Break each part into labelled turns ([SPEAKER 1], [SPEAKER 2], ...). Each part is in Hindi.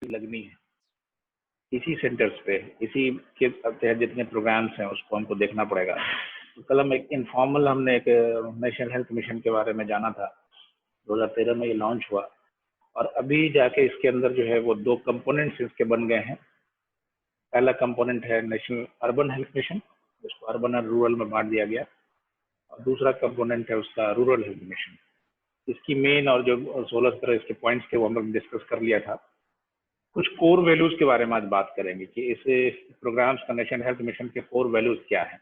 [SPEAKER 1] लगनी है इसी सेंटर्स पे, इसी के तहत जितने प्रोग्राम्स हैं उसको हमको देखना पड़ेगा। तो कल हम एक इनफॉर्मल हमने एक नेशनल हेल्थ मिशन के बारे में जाना था, 2013 में ये लॉन्च हुआ, और अभी जाके इसके अंदर जो है वो 2 कंपोनेंट्स इसके बन गए हैं। पहला कंपोनेंट है नेशनल अर्बन हेल्थ मिशन, उसको अर्बन और रूरल में बांट दिया गया, और दूसरा कंपोनेंट है उसका रूरल हेल्थ मिशन। इसकी मेन और जो 16 इसके पॉइंट्स थे वो हम लोग डिस्कस कर लिया था। कुछ कोर वैल्यूज के बारे में आज बात करेंगे कि इस प्रोग्राम्स का, नेशनल हेल्थ मिशन के कोर वैल्यूज क्या है।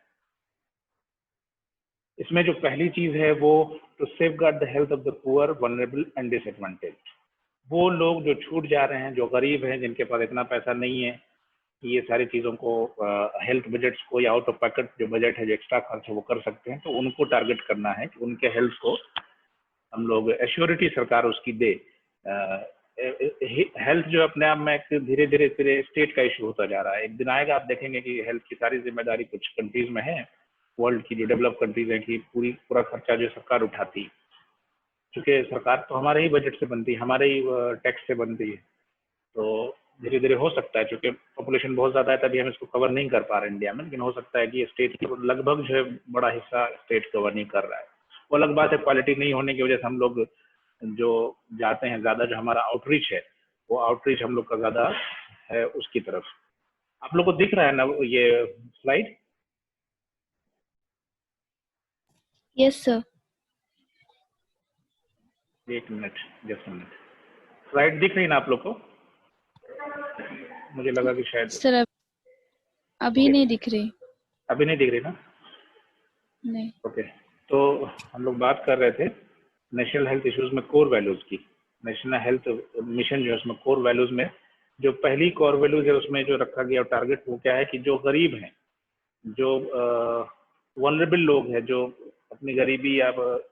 [SPEAKER 1] इसमें जो पहली चीज है वो to safeguard the health of the poor, vulnerable and disadvantage. वो लोग जो छूट जा रहे हैं, जो गरीब हैं, जिनके पास इतना पैसा नहीं है कि ये सारी चीज़ों को, हेल्थ बजट्स को या आउट ऑफ पॉकेट जो बजट है, जो एक्स्ट्रा खर्च है वो कर सकते हैं, तो उनको टारगेट करना है कि उनके हेल्थ को हम लोग एश्योरिटी सरकार उसकी दे। हेल्थ जो अपने आप में एक धीरे धीरे स्टेट का इशू होता जा रहा है। एक दिन आएगा आप देखेंगे कि हेल्थ की सारी जिम्मेदारी कुछ कंट्रीज में है, वर्ल्ड की जो डेवलप कंट्रीज हैं, कि पूरा खर्चा जो सरकार उठाती, क्योंकि सरकार तो हमारे ही बजट से बनती है, हमारे ही टैक्स से बनती है। तो धीरे धीरे हो सकता है, क्योंकि पॉपुलेशन बहुत ज़्यादा है तभी हम इसको कवर नहीं कर पा रहे इंडिया में, लेकिन हो सकता है कि स्टेट की लगभग जो है बड़ा हिस्सा स्टेट कवर नहीं कर रहा है। वो अलग बात है, क्वालिटी नहीं होने की वजह से हम लोग जो जाते हैं ज़्यादा, जो हमारा आउटरीच है वो आउटरीच हम लोग का ज़्यादा है उसकी तरफ। आप लोग को दिख रहा है ना ये स्लाइड?
[SPEAKER 2] Yes sir.
[SPEAKER 1] एक मिनट, जस्ट मिनट। स्लाइड दिख रही है ना आप लोग को? मुझे लगा कि शायद
[SPEAKER 2] सर अभी नहीं दिख रही।
[SPEAKER 1] अभी नहीं दिख रही ना?
[SPEAKER 2] नहीं।
[SPEAKER 1] ओके, तो हम लोग बात कर रहे थे नेशनल हेल्थ इश्यूज में कोर वैल्यूज की। नेशनल हेल्थ मिशन जो है उसमें कोर वैल्यूज में जो पहली कोर वैल्यूज है उसमें जो रखा गया टारगेट वो क्या है कि जो गरीब हैं, जो वनरेबल लोग हैं, जो अपनी गरीबी या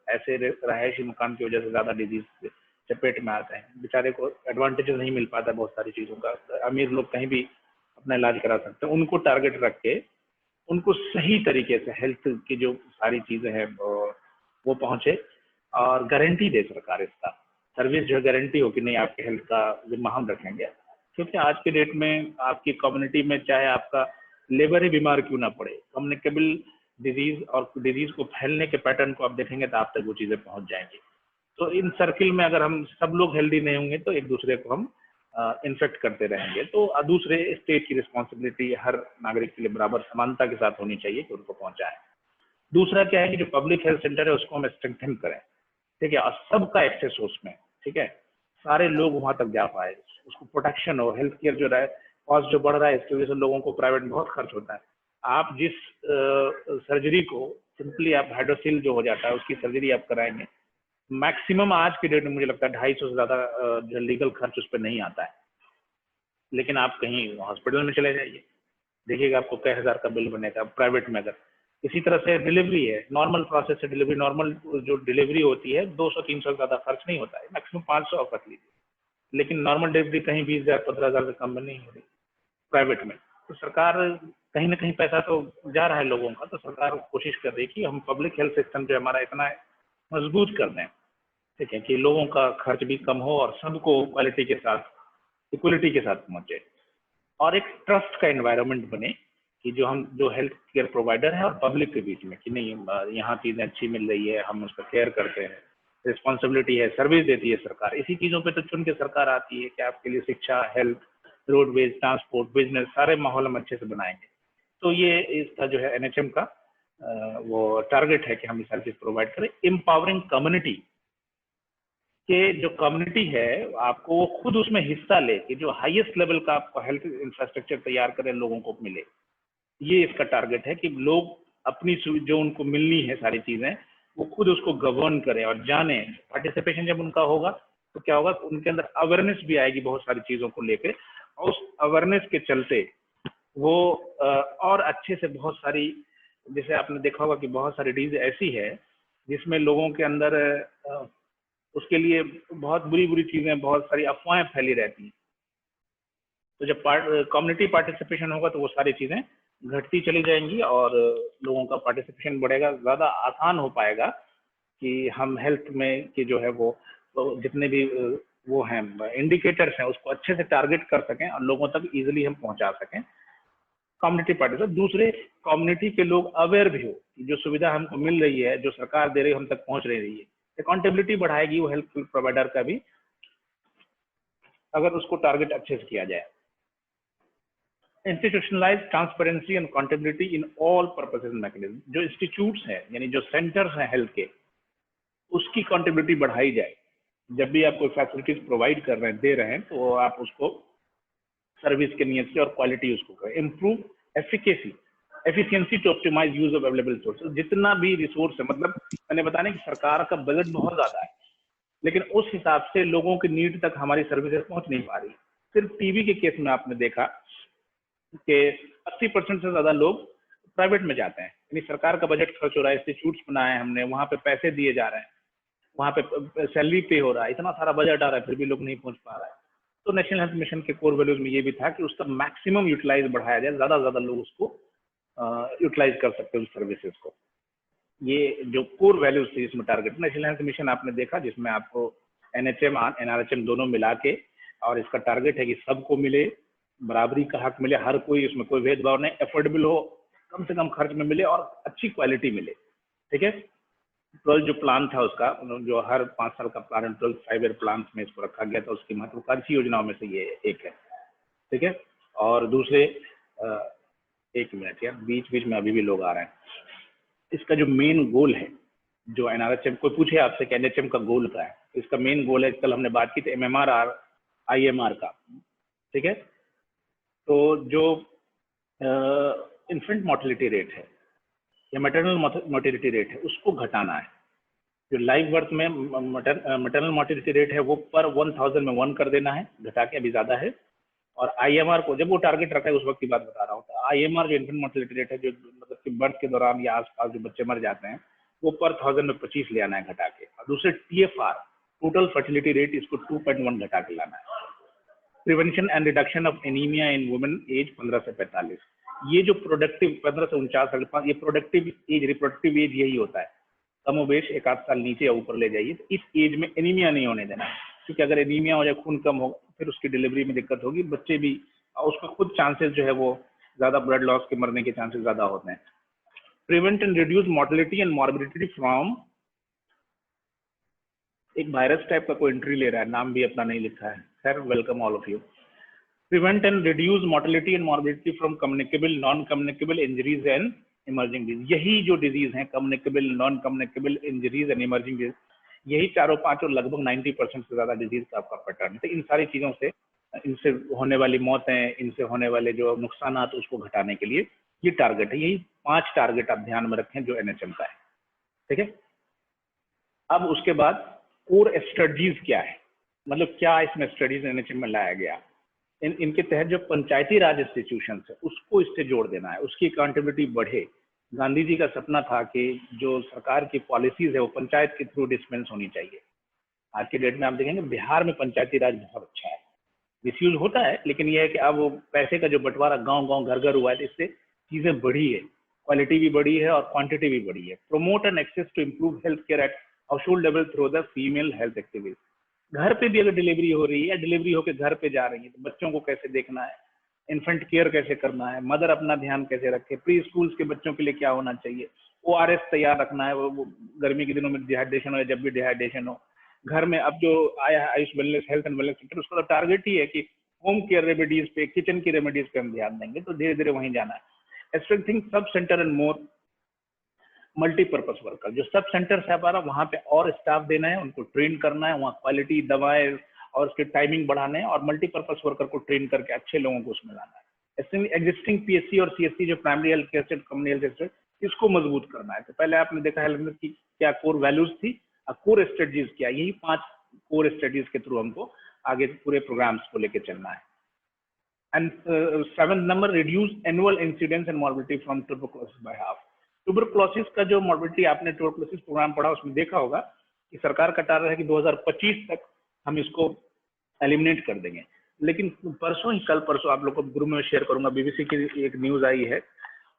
[SPEAKER 1] ऐसे रहायशी मकान की वजह से ज़्यादा डिजीज चपेट में आते हैं, बेचारे को एडवांटेज नहीं मिल पाता बहुत सारी चीज़ों का, अमीर लोग कहीं भी अपना इलाज करा सकते हैं, उनको टारगेट रख के उनको सही तरीके से हेल्थ की जो सारी चीज़ें हैं वो पहुँचे, और गारंटी दे सरकार इसका सर्विस जो है, गारंटी हो कि नहीं आपके हेल्थ का जिम्मा हम रखेंगे। क्योंकि आज के डेट में आपकी कम्युनिटी में चाहे आपका लेबर ही बीमार क्यों ना पड़े, कम्युनिकेबल डिजीज और डिजीज को फैलने के पैटर्न को आप देखेंगे तो आप तक वो चीज़ें पहुंच जाएंगी। तो इन सर्किल में अगर हम सब लोग हेल्दी नहीं होंगे तो एक दूसरे को हम इन्फेक्ट करते रहेंगे। तो दूसरे स्टेट की रिस्पॉन्सिबिलिटी हर नागरिक के लिए बराबर समानता के साथ होनी चाहिए कि उनको पहुंचाएं। दूसरा क्या है कि जो पब्लिक हेल्थ सेंटर है उसको हम स्ट्रेंथन करें, ठीक है, और सबका एक्सेस हो उसमें, ठीक है, सारे लोग वहां तक जा पाए, उसको प्रोटेक्शन हो। हेल्थ केयर जो रहा कॉस्ट जो बढ़ रहा है इसकी वजह से लोगों को प्राइवेट में बहुत खर्च होता है। आप जिस सर्जरी को सिंपली आप हाइड्रोसिल जो हो जाता है उसकी सर्जरी आप कराएंगे, मैक्सिमम आज के डेट में मुझे लगता है 250 से ज़्यादा जो लीगल खर्च उस पर नहीं आता है। लेकिन आप कहीं हॉस्पिटल में चले जाइए, देखिएगा आपको कई हज़ार का बिल बनेगा प्राइवेट में। अगर इसी तरह से डिलीवरी है, नॉर्मल प्रोसेस से डिलीवरी, नॉर्मल जो डिलीवरी होती है 200-300 से ज़्यादा खर्च नहीं होता है, मैक्सिमम 500 आप रख लीजिए, लेकिन नॉर्मल डिलीवरी कहीं 20,000-15,000 से कम में नहीं हो रही प्राइवेट में। तो सरकार कहीं ना कहीं पैसा तो जा रहा है लोगों का, तो सरकार कोशिश कर रही है कि हम पब्लिक हेल्थ सिस्टम जो हमारा इतना मजबूत कर दें, ठीक है, कि लोगों का खर्च भी कम हो और सबको क्वालिटी के साथ, इक्वलिटी के साथ पहुंचे, और एक ट्रस्ट का एनवायरनमेंट बने कि जो हेल्थ केयर प्रोवाइडर है और पब्लिक के बीच में कि नहीं यहाँ चीज़ें अच्छी मिल रही है, हम उसका केयर करते हैं, रिस्पॉन्सिबिलिटी है, सर्विस देती है सरकार। इसी चीज़ों पे तो चुन के सरकार आती है कि आपके लिए शिक्षा, हेल्थ, रोडवेज, ट्रांसपोर्ट, बिजनेस, सारे माहौल हम अच्छे से बनाएंगे। तो ये इसका जो है एनएचएम का वो टारगेट है कि हम ये सर्विस प्रोवाइड करें। एम्पावरिंग कम्युनिटी के जो कम्युनिटी है आपको वो खुद उसमें हिस्सा ले कि जो हाईएस्ट लेवल का आपको हेल्थ इंफ्रास्ट्रक्चर तैयार करें, लोगों को मिले। ये इसका टारगेट है कि लोग अपनी जो उनको मिलनी है सारी चीजें वो खुद उसको गवर्न करें और जाने। पार्टिसिपेशन जब उनका होगा तो क्या होगा, उनके अंदर अवेयरनेस भी आएगी बहुत सारी चीजों को लेकर, और उस अवेयरनेस के चलते वो और अच्छे से बहुत सारी, जैसे आपने देखा होगा कि बहुत सारी डिजीज ऐसी है जिसमें लोगों के अंदर उसके लिए बहुत बुरी बुरी चीजें, बहुत सारी अफवाहें फैली रहती हैं। तो जब कम्युनिटी पार्टिसिपेशन होगा तो वो सारी चीजें घटती चली जाएंगी और लोगों का पार्टिसिपेशन बढ़ेगा, ज़्यादा आसान हो पाएगा कि हम हेल्थ में कि जो है वो तो जितने भी वो हैं इंडिकेटर्स हैं, उसको अच्छे से टारगेट कर सकें और लोगों तक इजीली हम पहुंचा सकें कम्युनिटी पार्टी से। दूसरे, कम्युनिटी के लोग अवेयर भी हो कि जो सुविधा हमको मिल रही है, जो सरकार दे रही है, हम तक पहुंच रही है। अकाउंटेबिलिटी बढ़ाएगी वो हेल्थ प्रोवाइडर का भी, अगर उसको टारगेट अच्छे से किया जाए। Institutionalise transparency and accountability in all purposes mechanism, जो इंस्टीट्यूट्स हैं यानी जो सेंटर्स हैं हेल्थ के, उसकी अकाउंटेबिलिटी बढ़ाई जाए। जब भी आप कोई फैसिलिटीज प्रोवाइड कर रहे हैं, दे रहे हैं, तो आप उसको सर्विस के नियत से और क्वालिटी उसको करें। Improve efficiency to optimise use of available sources, जितना भी रिसोर्स है, मतलब मैंने बताने कि सरकार का बजट बहुत ज्यादा है, लेकिन उस हिसाब से लोगों की नीड तक हमारी सर्विसेज पहुंच नहीं पा रही। सिर्फ टीबी के केस में आपने देखा कि 80% से ज्यादा लोग प्राइवेट में जाते हैं, यानी सरकार का बजट खर्च हो रहा है, इंस्टीट्यूट्स बनाए हमने, वहां पे पैसे दिए जा रहे हैं, वहां पे सैलरी पे हो रहा है, इतना सारा बजट आ रहा है, फिर भी लोग नहीं पहुंच पा रहा है। तो नेशनल हेल्थ मिशन के कोर वैल्यूज में ये भी था कि उसका मैक्सिमम यूटिलाइज बढ़ाया जाए, ज्यादा से ज्यादा लोग उसको यूटिलाइज कर सकते हैं उस सर्विसेज को। ये जो कोर वैल्यूज थी इसमें टारगेट। नेशनल हेल्थ मिशन आपने देखा जिसमें आपको एनएचएम एनआरएचएम दोनों मिला के, और इसका टारगेट है कि सबको मिले, बराबरी का हक मिले, हर कोई, इसमें कोई भेदभाव नहीं, अफोर्डेबल हो, कम से कम खर्च में मिले और अच्छी क्वालिटी मिले। ठीक है। 12 जो प्लान था उसका, जो हर 5 साल का प्लान, 12 5 ईयर प्लान में इसको रखा गया था, उसकी महत्वाकांक्षी योजनाओं में से ये एक है। ठीक है। और दूसरे, एक मिनट यार, बीच बीच में अभी भी लोग आ रहे हैं। इसका जो मेन गोल है, जो एनआरएचएम, कोई पूछे आपसे कि एनएचएम का गोल क्या है, इसका मेन गोल है, कल हमने बात की थी एमएमआर आईएमआर का। ठीक है। तो जो इन्फेंट मोर्टेलिटी रेट है या मैटरनल मोर्टेलिटी रेट है, उसको घटाना है। जो लाइव बर्थ में मैटरनल मोर्टेलिटी रेट है वो पर 1000 में 1 कर देना है, घटा के, अभी ज्यादा है। और आईएमआर को, जब वो टारगेट रखा है उस वक्त की बात बता रहा हूँ, तो आईएमआर जो इन्फेंट मोर्टेलिटी रेट है, जो मतलब कि बर्थ के दौरान या आसपास जो बच्चे मर जाते हैं, वो पर 1000 में 25 ले आना है घटा के। और दूसरे टीएफआर, टोटल फर्टिलिटी रेट, इसको 2.1 घटा के लाना है। Prevention and reduction of anaemia in women age 15 से 45, ये जो प्रोडक्टिव 15 से 49 साल, ये प्रोडक्टिव एज, रिप्रोडक्टिव एज यही होता है, कमोबेश 1 आध साल नीचे या ऊपर ले जाइए। तो इस एज में एनीमिया नहीं होने देना है, क्योंकि अगर एनीमिया हो जाए, खून कम होगा, फिर उसकी डिलीवरी में दिक्कत होगी, बच्चे भी, और उसका खुद चांसेस जो है वो ज्यादा, ब्लड लॉस के मरने के चांसेस ज्यादा होते हैं। Prevent and reduce mortality and morbidity from, एक वायरस टाइप का कोई एंट्री ले रहा है, नाम भी अपना नहीं लिखा है, खैर welcome all of you. Prevent and reduce mortality and morbidity from communicable, non communicable injuries and emerging disease. यही जो डिजीज हैं, communicable, non communicable injuries and emerging disease, यही चारों पांच और लगभग 90% से ज्यादा डिजीज का आपका पैटर्न है। तो इन सारी चीजों से, इनसे होने वाली मौतें, इनसे होने वाले जो नुकसान, उसको घटाने के लिए ये टारगेट है। यही 5 टारगेट आप ध्यान में रखें जो एनएचएम का है। ठीक है। अब उसके बाद कोर स्ट्रेटजीज क्या है, मतलब क्या इसमें स्टडीज एनएचएम में लाया गया। इनके तहत जो पंचायती राज इंस्टीट्यूशन है उसको इससे जोड़ देना है, उसकी अकाउंटेबिलिटी बढ़े। गांधी जी का सपना था कि जो सरकार की पॉलिसीज है वो पंचायत के थ्रू डिस्पेंस होनी चाहिए। आज के डेट में आप देखेंगे बिहार में पंचायती राज बहुत अच्छा है, मिसयूज होता है, लेकिन यह है कि अब पैसे का जो बंटवारा गांव गांव घर घर हुआ है, तो इससे चीजें बढ़ी है, क्वालिटी भी बढ़ी है और क्वांटिटी भी बढ़ी है। Promote and access to improve health care at household level through the female health activities. घर पे भी अगर डिलीवरी हो रही है या डिलीवरी होकर घर पे जा रही है, तो बच्चों को कैसे देखना है, इन्फेंट केयर कैसे करना है, मदर अपना ध्यान कैसे रखे, प्री स्कूल्स के बच्चों के लिए क्या होना चाहिए, ओआरएस तैयार रखना है, वो गर्मी के दिनों में डिहाइड्रेशन हो या जब भी डिहाइड्रेशन हो। घर में अब जो आया है Ayush wellness, health and wellness centre, उसका तो टारगेट ही है कि होम केयर रेमेडीज पे, किचन की रेमेडीज पे हम ध्यान देंगे, तो धीरे धीरे वहीं जाना है। Strengthening sub centre and more multipurpose worker, जो सब सेंटर है हमारा, वहां पे और स्टाफ देना है, उनको ट्रेन करना है, वहाँ क्वालिटी, दवाएं और उसके टाइमिंग बढ़ाने हैं, और मल्टीपर्पज वर्कर को ट्रेन करके अच्छे लोगों को उसमें लाना है। एग्जिस्टिंग पीएससी और सीएससी जो प्राइमरी हेल्थ केयर से कम्युनिटी हेल्थ केयर, इसको मजबूत करना है। तो पहले आपने देखा हेल्थ की क्या कोर वैल्यूज थी, कोर स्ट्रेटजीज क्या, यही 5 कोर स्ट्रेटजीज के थ्रू हमको आगे पूरे प्रोग्राम्स को लेकर चलना है। And 7 number, reduce annual incidence and morbidity from tuberculosis by half. Tuberculosis का जो मॉर्बिडिटी आपने ट्यूबरकुलोसिस प्रोग्राम पढ़ा, उसमें देखा होगा कि सरकार का टारगेट है कि 2025 तक हम इसको एलिमिनेट कर देंगे। लेकिन परसों ही, कल परसों आप लोग को ग्रुप में शेयर करूंगा, बीबीसी की एक न्यूज आई है,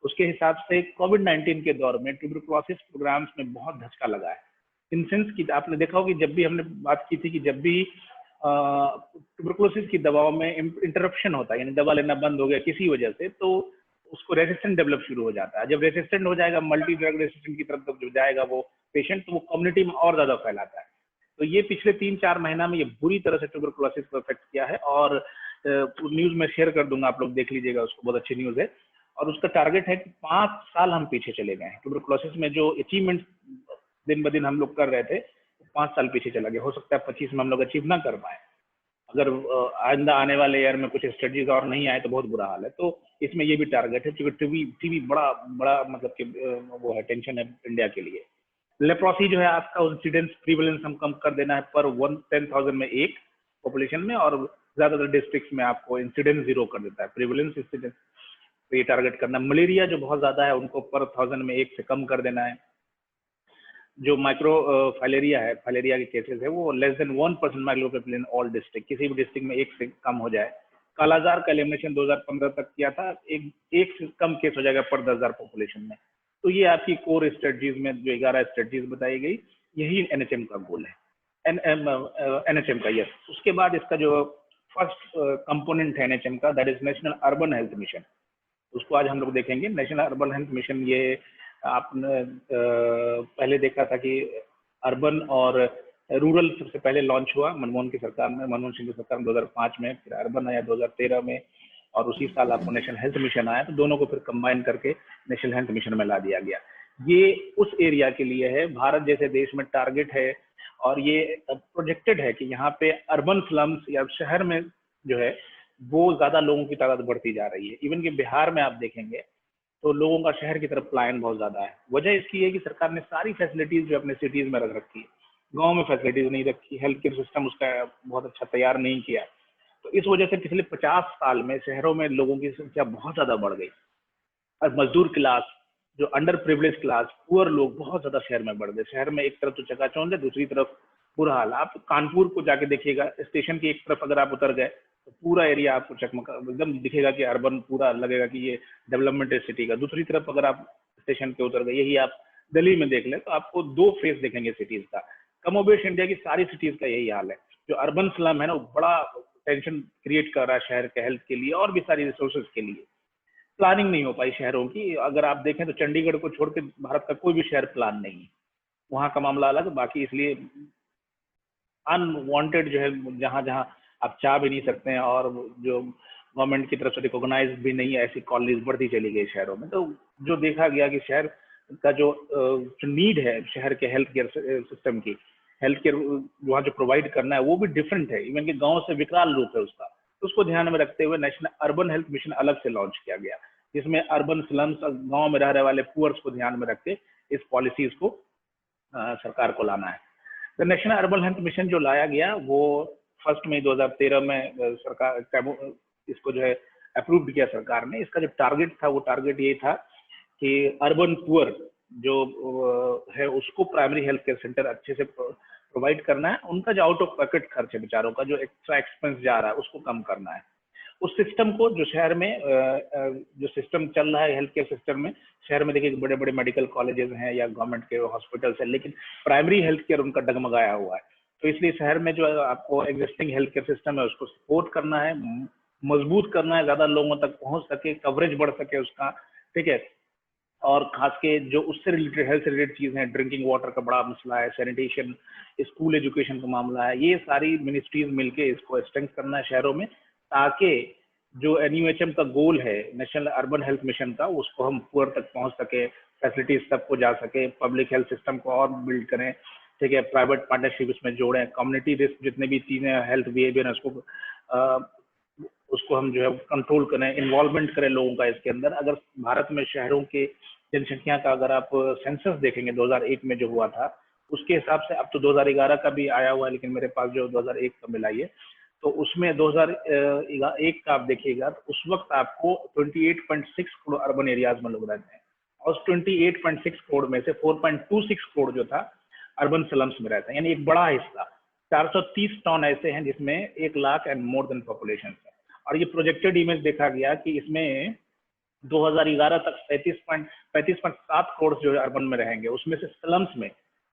[SPEAKER 1] उसके हिसाब से कोविड-19 के दौर में ट्यूबरकुलोसिस प्रोग्राम्स में बहुत धचका लगा है। इन सेंस की आपने देखा होगा कि जब भी हमने बात की थी कि जब भी ट्यूबरकुलोसिस की दवाओं में इंटरप्शन होता है, यानी दवा लेना बंद हो गया किसी वजह से, तो उसको रेजिस्टेंट डेवलप शुरू हो जाता है। जब रेजिस्टेंट हो जाएगा, मल्टी ड्रग रेजिस्टेंट की तरफ जो जाएगा वो पेशेंट, तो वो कम्युनिटी में और ज्यादा फैलाता है। तो ये पिछले 3-4 महीना में ये बुरी तरह से ट्यूबरकुलोसिस को अफेक्ट किया है, और न्यूज में शेयर कर दूंगा, आप लोग देख लीजिएगा उसको, बहुत अच्छी न्यूज है। और उसका टारगेट है कि 5 साल हम पीछे चले गए हैं ट्यूबरकुलोसिस में, जो अचीवमेंट दिन ब दिन हम लोग कर रहे थे 5 साल पीछे चला गया। हो सकता है 25 में हम लोग अचीव ना कर पाए, अगर आइंदा आने वाले ईयर में कुछ स्ट्रेटजीज और नहीं आए तो बहुत बुरा हाल है। तो इसमें ये भी टारगेट है, क्योंकि टीबी बड़ा बड़ा मतलब कि वो है, टेंशन है इंडिया के लिए। लेप्रोसी जो है आपका इंसिडेंस प्रीवलेंस हम कम कर देना है पर 10,000 में एक पॉपुलेशन में, और ज्यादातर डिस्ट्रिक्ट्स में आपको इंसिडेंस 0 कर देता है, प्रीवलेंस इंसिडेंस, तो ये टारगेट करना। मलेरिया जो बहुत ज्यादा है उनको पर 1000 में एक से कम कर देना है। जो माइक्रो फाइलेरिया है, फाइलेरिया के केसेस है वो लेस देन 1% माइक्रोपेपिल इन ऑल डिस्ट्रिक्ट, किसी भी डिस्ट्रिक्ट में एक से कम हो जाए। कालाजार का एलिमिनेशन 2015 तक किया था, एक से कम केस हो जाएगा पर 10,000 पॉपुलेशन में। तो ये आपकी कोर स्ट्रेटजीज में जो 11 स्ट्रेटजीज बताई गई, यही एनएचएम का गोल है, एनएचएम का। यस, उसके बाद इसका जो फर्स्ट कंपोनेंट है एनएचएम का, that is national urban health mission. उसको आज हम लोग देखेंगे। नेशनल अर्बन हेल्थ मिशन, ये आपने पहले देखा था कि अर्बन और रूरल सबसे पहले लॉन्च हुआ मनमोहन की सरकार में, मनमोहन सिंह की सरकार में 2005 में, फिर अर्बन आया 2013 में, और उसी साल आपको नेशनल हेल्थ मिशन आया। तो दोनों को फिर कंबाइन करके नेशनल हेल्थ मिशन में ला दिया गया। ये उस एरिया के लिए है, भारत जैसे देश में टारगेट है, और ये प्रोजेक्टेड है कि यहाँ पे अर्बन स्लम्स या शहर में जो है वो ज्यादा लोगों की तादाद बढ़ती जा रही है। इवन कि बिहार में आप देखेंगे तो लोगों का शहर की तरफ पलायन बहुत ज्यादा है। वजह इसकी है कि सरकार ने सारी फैसिलिटीज जो अपने सिटीज में रख रखी है, गांव में फैसिलिटीज नहीं रखी, हेल्थ केयर सिस्टम उसका बहुत अच्छा तैयार नहीं किया। तो इस वजह से पिछले 50 साल में शहरों में लोगों की संख्या बहुत ज्यादा बढ़ गई, और मजदूर क्लास, जो अंडर प्रिविलेज क्लास, पुअर लोग बहुत ज्यादा शहर में बढ़ गए। शहर में एक तरफ तो चकाचौंध है, दूसरी तरफ बुरा हाल। आप कानपुर को जाके देखिएगा, स्टेशन की एक तरफ अगर आप उतर गए तो पूरा एरिया आपको चकमका एकदम दिखेगा कि अर्बन, पूरा लगेगा कि ये डेवलपमेंट है सिटी का। दूसरी तरफ अगर आप स्टेशन पे उतर गए, यही आप दिल्ली में देख लें, तो आपको 2 फेस देखेंगे सिटीज का। कमोबेश इंडिया की सारी सिटीज का यही हाल है। जो अर्बन स्लम है ना, वो बड़ा टेंशन क्रिएट कर रहा है शहर के हेल्थ के लिए और भी सारी रिसोर्सेज के लिए। प्लानिंग नहीं हो पाई शहरों की। अगर आप देखें तो चंडीगढ़ को छोड़ के भारत का कोई भी शहर प्लान नहीं है, वहां का मामला अलग। बाकी इसलिए अनवांटेड जो है, जहां जहां आप चाह भी नहीं सकते हैं, और जो गवर्नमेंट की तरफ से रिकॉग्नाइज भी नहीं है, ऐसी कॉलोनीज बढ़ती चली गई शहरों में। तो जो देखा गया कि शहर का जो नीड है शहर के हेल्थ केयर सिस्टम की, हेल्थ केयर वहाँ जो प्रोवाइड करना है वो भी डिफरेंट है, इवन कि गांव से विकराल रूप है उसका। तो उसको ध्यान में रखते हुए नेशनल अर्बन हेल्थ मिशन अलग से लॉन्च किया गया, जिसमें अर्बन स्लम्स, गांव में रहने वाले पुअर्स को ध्यान में रख के इस पॉलिसीज को सरकार को लाना है। तो नेशनल अर्बन हेल्थ मिशन जो लाया गया वो 1 मई 2013 में सरकार इसको जो है अप्रूव किया सरकार ने। इसका जो टारगेट था वो टारगेट ये था कि अर्बन पुअर जो है उसको प्राइमरी हेल्थ केयर सेंटर अच्छे से प्रोवाइड करना है। उनका जो आउट ऑफ पॉकेट खर्च है बेचारों का, जो एक्स्ट्रा एक्सपेंस जा रहा है, उसको कम करना है। उस सिस्टम को जो शहर में जो सिस्टम चल रहा है हेल्थ केयर सिस्टम में, शहर में देखिए बड़े बड़े मेडिकल कॉलेजेस हैं या गवर्नमेंट के हॉस्पिटल्स हैं, लेकिन प्राइमरी हेल्थ केयर उनका डगमगाया हुआ है। तो इसलिए शहर में जो आपको एग्जिस्टिंग हेल्थ केयर सिस्टम है उसको सपोर्ट करना है, मजबूत करना है, ज्यादा लोगों तक पहुंच सके, कवरेज बढ़ सके उसका, ठीक है। और खास के जो उससे रिलेटेड, हेल्थ से रिलेटेड चीजें हैं, ड्रिंकिंग वाटर का बड़ा मसला है, सैनिटेशन, स्कूल एजुकेशन का मामला है, ये सारी मिनिस्ट्रीज मिलके इसको स्ट्रेंथ करना है शहरों में, ताकि जो एनयूएचएम का गोल है नेशनल अर्बन हेल्थ मिशन का, उसको हम पुअर तक पहुंच सके, फैसिलिटीज तक को जा सके, पब्लिक हेल्थ सिस्टम को और बिल्ड करें, ठीक है, प्राइवेट पार्टनरशिप इसमें जोड़ें, कम्युनिटी रिस्क जितने भी चीजें हेल्थ बिहेवियर है उसको हम जो है कंट्रोल करें, इन्वॉल्वमेंट करें लोगों का इसके अंदर। अगर भारत में शहरों के जनसंख्या का अगर आप सेंसस देखेंगे 2001 में जो हुआ था, उसके हिसाब से, अब तो 2011 का भी आया हुआ है लेकिन मेरे पास जो 2001 का मिला है, तो उसमें 2001 का आप देखिएगा तो उस वक्त आपको 28.6 करोड़ अर्बन एरियाज में लोग रहते हैं, और उस 28.6 करोड़ में से 4.26 करोड़ जो था अर्बन स्लम्स में रहते हैं, यानी एक बड़ा हिस्सा 430 टाउन ऐसे हैं जिसमें 1 lakh and more than population है। और ये प्रोजेक्टेड इमेज देखा गया कि इसमें 2011 तक 35.7 करोड़ जो अर्बन में रहेंगे, उसमें से स्लम्स में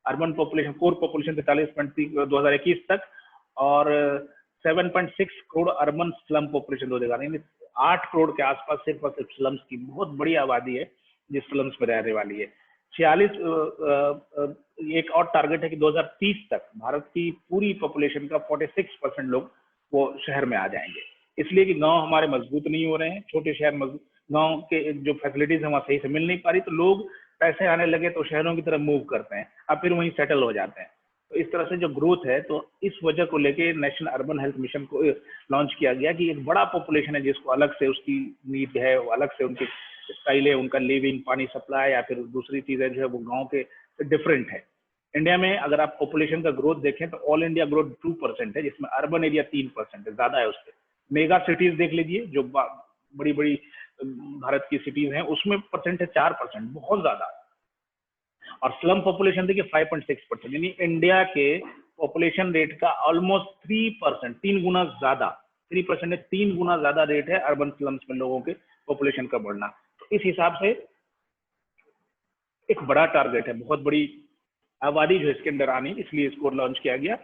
[SPEAKER 1] अर्बन पॉपुलेशन, कोर पॉपुलेशन 43.3 2021 तक, और 7.6 करोड़ अर्बन स्लम पॉपुलेशन 2011, यानी 8 करोड़ के आसपास सिर्फ और सिर्फ स्लम्स की बहुत बड़ी आबादी है जिस स्लम्स में रहने वाली है। 46 एक और टारगेट है कि 2030 तक भारत की पूरी पॉपुलेशन का 46% लोग वो शहर में आ जाएंगे, इसलिए कि गांव हमारे मजबूत नहीं हो रहे हैं, छोटे शहर गांव के जो फैसिलिटीज है वहाँ सही से मिल नहीं पा रही, तो लोग पैसे आने लगे तो शहरों की तरफ मूव करते हैं, अब फिर वहीं सेटल हो जाते हैं। तो इस तरह से जो ग्रोथ है, तो इस वजह को लेके नेशनल अर्बन हेल्थ मिशन को लॉन्च किया गया कि एक बड़ा पॉपुलेशन है जिसको अलग से उसकी नीड है, अलग से उनकी स्टाइल है, उनका लिविंग, पानी सप्लाई या फिर दूसरी चीजें जो है वो गाँव के डिफरेंट है। इंडिया में अगर आप पॉपुलेशन का ग्रोथ देखें तो ऑल इंडिया ग्रोथ 2% है, जिसमें अर्बन एरिया 3% है, ज्यादा है उससे। मेगा सिटीज देख लीजिए, जो बड़ी बड़ी भारत की सिटीज हैं, उसमें परसेंट है 4%, बहुत ज्यादा। और स्लम पॉपुलेशन देखिए 5.6%, यानी इंडिया के पॉपुलेशन रेट का ऑलमोस्ट 3%, 3 गुना ज्यादा, 3% है, 3 गुना ज्यादा रेट है अर्बन स्लम्स में लोगों के पॉपुलेशन का बढ़ना। तो इस हिसाब से एक बड़ा टारगेट है, बहुत बड़ी आबादी जो इसके अंदर आनी, इसलिए इसको लॉन्च किया गया।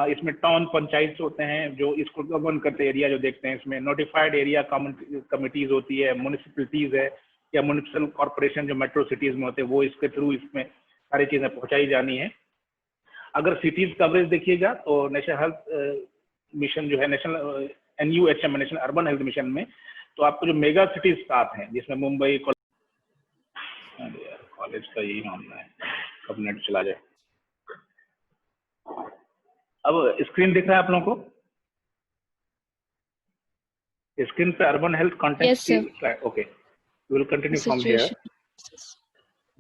[SPEAKER 1] इसमें टाउन पंचायत होते हैं जो इसको गवर्न करते, एरिया जो देखते हैं, इसमें नोटिफाइड एरिया कमिटीज होती है, म्यूनिसिपलिटीज है या म्यूनिसिपल कॉर्पोरेशन जो मेट्रो सिटीज में होते हैं, वो इसके थ्रू इसमें सारी चीजें पहुंचाई जानी है। अगर सिटीज कवरेज देखिएगा तो नेशनल हेल्थ मिशन जो है, national NUHM national urban health mission में, तो आपको जो मेगा सिटीज 7 हैं, जिसमें मुंबई, कॉलेज का यही मामला है, कब नेट चला जाए। अब स्क्रीन दिख रहा है आप लोगों को? स्क्रीन पे अर्बन हेल्थ कॉन्टेक्स्ट की, okay, will continue from here.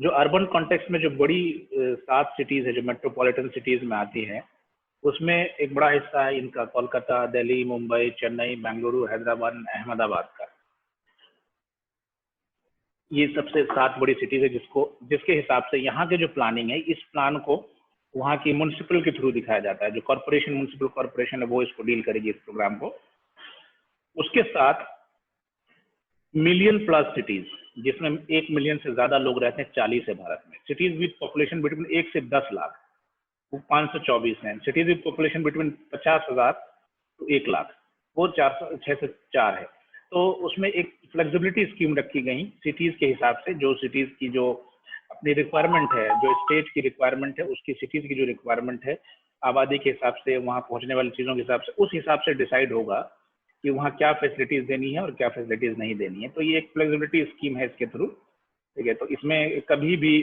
[SPEAKER 1] जो अर्बन कॉन्टेक्स्ट में जो बड़ी 7 सिटीज है जो मेट्रोपॉलिटन सिटीज में आती हैं, उसमें एक बड़ा हिस्सा है इनका कोलकाता, दिल्ली, मुंबई, चेन्नई, बेंगलुरु, हैदराबाद, अहमदाबाद का। ये सबसे 7 बड़ी सिटीज है जिसके हिसाब से यहाँ के जो प्लानिंग है, इस प्लान को वहाँ की म्युनिसिपल के थ्रू दिखाया जाता है। जो कॉर्पोरेशन, म्युनिसिपल कॉर्पोरेशन है, वो इसको डील करेगी इस प्रोग्राम को। उसके साथ मिलियन प्लस सिटीज, जिसमें 1 मिलियन से ज्यादा लोग रहते हैं 40 है भारत में। सिटीज विद पॉपुलेशन बिटवीन 1 से 10 लाख, वो 524 हैं। सिटीज विद पॉपुलेशन बिटवीन 50,000 तो 1 लाख, वो 6 से 4 है। तो उसमें एक फ्लेक्सिबिलिटी स्कीम रखी गई सिटीज के हिसाब से, जो सिटीज की जो अपनी रिक्वायरमेंट है, जो स्टेट की रिक्वायरमेंट है, उसकी सिटीज की जो रिक्वायरमेंट है, आबादी के हिसाब से, वहाँ पहुंचने वाली चीजों के हिसाब से, उस हिसाब से डिसाइड होगा कि वहाँ क्या फैसिलिटीज देनी है और क्या फैसिलिटीज नहीं देनी है। तो ये एक फ्लेक्सिबिलिटी स्कीम है इसके थ्रू, ठीक है। तो इसमें कभी भी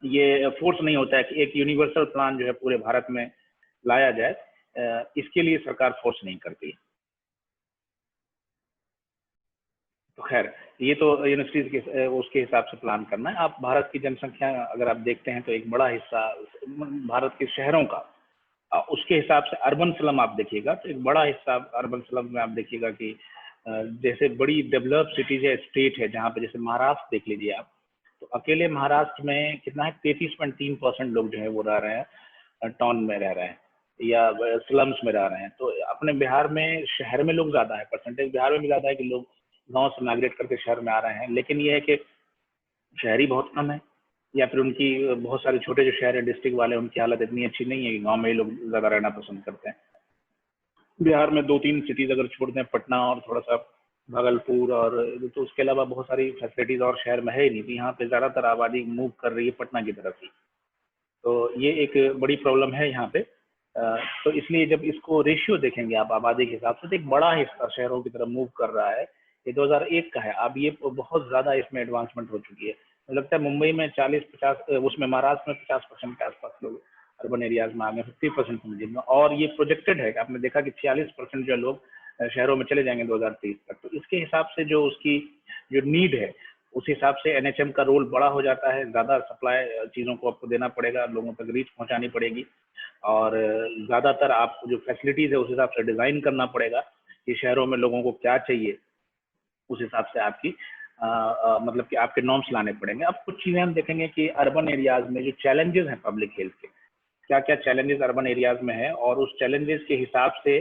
[SPEAKER 1] ये फोर्स नहीं होता है कि एक यूनिवर्सल प्लान जो है पूरे भारत में लाया जाए, इसके लिए सरकार फोर्स नहीं करती। तो खैर, ये तो यूनिवर्सिटीज के उसके हिसाब से प्लान करना है। आप भारत की जनसंख्या अगर आप देखते हैं तो एक बड़ा हिस्सा भारत के शहरों का, उसके हिसाब से अर्बन स्लम आप देखिएगा तो एक बड़ा हिस्सा अर्बन स्लम में आप देखिएगा कि जैसे बड़ी डेवलप सिटीज है, स्टेट है, जहाँ पे जैसे महाराष्ट्र देख लीजिए आप, तो अकेले महाराष्ट्र में कितना है, 33.3% लोग जो है वो रह रहे हैं, टाउन में रह रहे हैं या स्लम्स में रह रहे हैं। तो अपने बिहार में शहर में लोग ज्यादा है, परसेंटेज बिहार में भी ज्यादा है कि लोग गांव से माइग्रेट करके शहर में आ रहे हैं, लेकिन ये है कि शहरी बहुत कम है, या फिर उनकी बहुत सारे छोटे जो शहर है, डिस्ट्रिक्ट वाले, उनकी हालत इतनी अच्छी नहीं है कि गांव में ही लोग ज्यादा रहना पसंद करते हैं। बिहार में 2-3 सिटीज अगर छोड़ दें, पटना और थोड़ा सा भागलपुर, और तो उसके अलावा बहुत सारी फैसिलिटीज और शहर में है ही नहीं। तो यहाँ पे ज्यादातर आबादी मूव कर रही है पटना की तरफ ही, तो ये एक बड़ी प्रॉब्लम है यहाँ पे। तो इसलिए जब इसको रेशियो देखेंगे आप आबादी के हिसाब से, तो एक बड़ा हिस्सा शहरों की तरफ मूव कर रहा है। ये 2001 का है, अब ये बहुत ज्यादा इसमें एडवांसमेंट हो चुकी है। मुझे लगता है मुंबई में 40-50, उसमें महाराष्ट्र में 50% के आसपास लोग अर्बन एरियाज में आ गए, 50% समझिए। और ये प्रोजेक्टेड है कि आपने देखा कि 46% जो लोग शहरों में चले जाएंगे 2030 तक। तो इसके हिसाब से जो उसकी जो नीड है, उस हिसाब से NHM का रोल बड़ा हो जाता है। ज्यादा सप्लाई चीजों को आपको देना पड़ेगा, लोगों तक रीच पहुंचानी पड़ेगी, और ज्यादातर आपको जो फैसिलिटीज है उस हिसाब से डिजाइन करना पड़ेगा कि शहरों में लोगों को क्या चाहिए, उस हिसाब से आपकी मतलब कि आपके नॉर्म्स लाने पड़ेंगे। अब कुछ चीजें हम देखेंगे कि अर्बन एरियाज में जो चैलेंजेस हैं पब्लिक हेल्थ के, क्या क्या चैलेंजेस अर्बन एरियाज में है, और उस चैलेंजेस के हिसाब से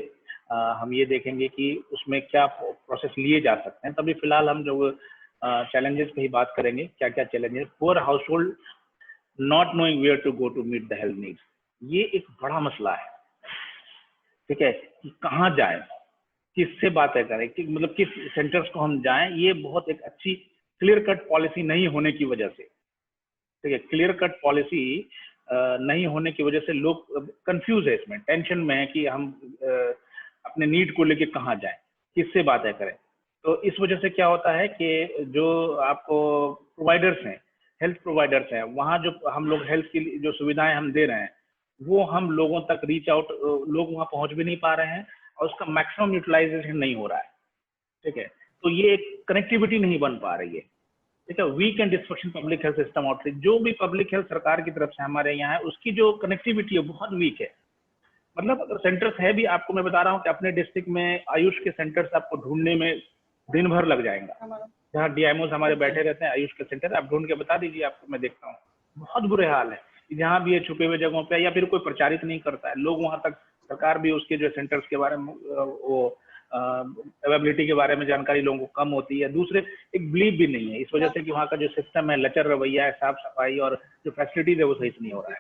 [SPEAKER 1] हम ये देखेंगे कि उसमें क्या प्रोसेस लिए जा सकते हैं। तभी फिलहाल हम जो चैलेंजेस पे ही बात करेंगे, क्या क्या challenges. Poor household not knowing where to go to meet the health needs, ये एक बड़ा मसला है। ठीक है, कि कहाँ जाए, किससे बातें करें, कि मतलब किस सेंटर्स को हम जाएं, ये बहुत एक अच्छी क्लियर कट पॉलिसी नहीं होने की वजह से, ठीक है, क्लियर कट पॉलिसी नहीं होने की वजह से लोग कंफ्यूज है, इसमें टेंशन में है कि हम अपने नीड को लेके कहाँ जाएं, किससे बातें करें। तो इस वजह से क्या होता है कि जो आपको प्रोवाइडर्स हैं, हेल्थ प्रोवाइडर्स हैं, वहाँ जो हम लोग हेल्थ की जो सुविधाएं हम दे रहे हैं वो हम लोगों तक रीच आउट, लोग वहाँ पहुँच भी नहीं पा रहे हैं और उसका मैक्सिमम यूटिलाइजेशन नहीं हो रहा है, ठीक है। तो ये एक कनेक्टिविटी नहीं बन पा रही है, ठीक है। Weak and dysfunction public health system outreach, जो भी पब्लिक हेल्थ सरकार की तरफ से हमारे यहाँ है उसकी जो कनेक्टिविटी है बहुत वीक है। मतलब अगर सेंटर्स है भी, आपको मैं बता रहा हूँ कि अपने डिस्ट्रिक्ट में आयुष के सेंटर्स आपको ढूंढने में दिन भर लग जाएगा। जहाँ डीएमओ हमारे बैठे रहते हैं आयुष के सेंटर, आप ढूंढ के बता दीजिए, आपको मैं देखता हूँ। बहुत बुरे हाल है, जहाँ भी ये छुपे हुए जगहों पे या फिर कोई प्रचारित नहीं करता है, लोग वहां तक, सरकार भी उसके जो सेंटर्स के बारे में वो अवेबिलिटी के बारे में जानकारी लोगों को कम होती है। दूसरे एक बिलीव भी नहीं है, इस वजह से कि वहाँ का जो सिस्टम है, लचर रवैया है, साफ सफाई और जो फैसिलिटीज है वो सही से नहीं हो रहा है।